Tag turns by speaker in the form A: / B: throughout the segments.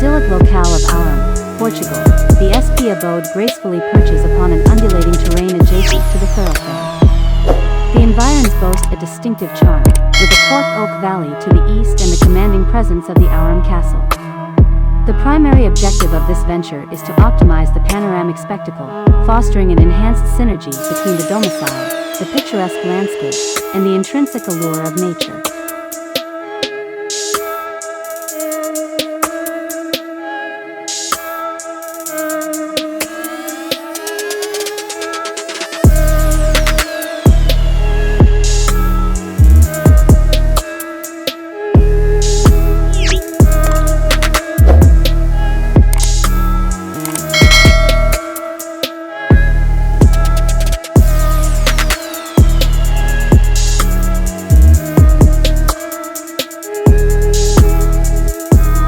A: idyllic locale of Ourém, Portugal, the SP abode gracefully perches upon an undulating terrain adjacent to the thoroughfare. The environs boast a distinctive charm, with a cork oak valley to the east and the commanding presence of the Ourém Castle. The primary objective of this venture is to optimize the panoramic spectacle, fostering an enhanced synergy between the domicile, the picturesque landscape, and the intrinsic allure of nature.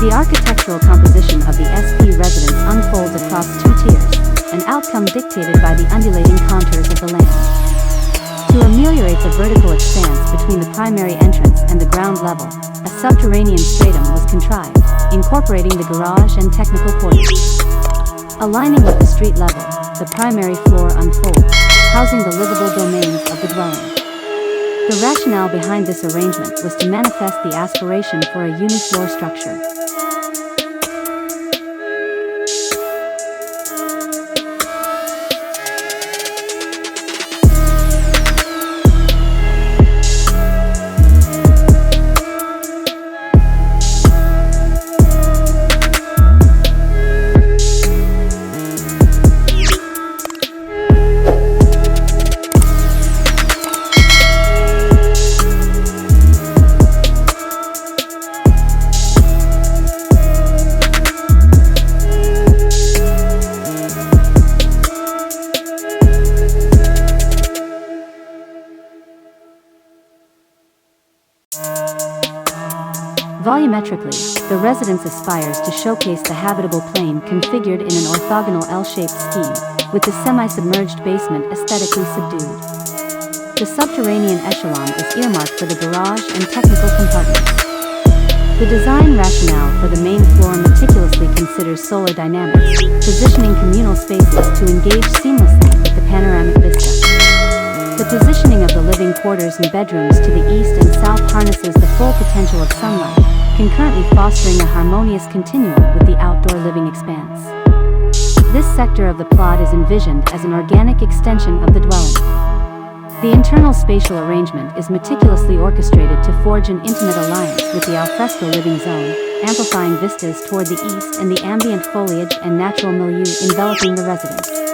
A: The architectural composition of the SP residence unfolds across two tiers, an outcome dictated by the undulating contours of the land. To ameliorate the vertical expanse between the primary entrance and the ground level, a subterranean stratum was contrived, incorporating the garage and technical quarters. Aligning with the street level, the primary floor unfolds, housing the livable domains of the dwelling. The rationale behind this arrangement was to manifest the aspiration for a unifloor structure. Volumetrically, the residence aspires to showcase the habitable plane configured in an orthogonal L-shaped scheme, with the semi-submerged basement aesthetically subdued. The subterranean echelon is earmarked for the garage and technical compartments. The design rationale for the main floor meticulously considers solar dynamics, positioning communal spaces to engage seamlessly with the panoramic vista. The positioning of the living quarters and bedrooms to the east and south harnesses the full potential of sunlight, concurrently fostering a harmonious continuum with the outdoor living expanse. This sector of the plot is envisioned as an organic extension of the dwelling. The internal spatial arrangement is meticulously orchestrated to forge an intimate alliance with the alfresco living zone, amplifying vistas toward the east and the ambient foliage and natural milieu enveloping the residence.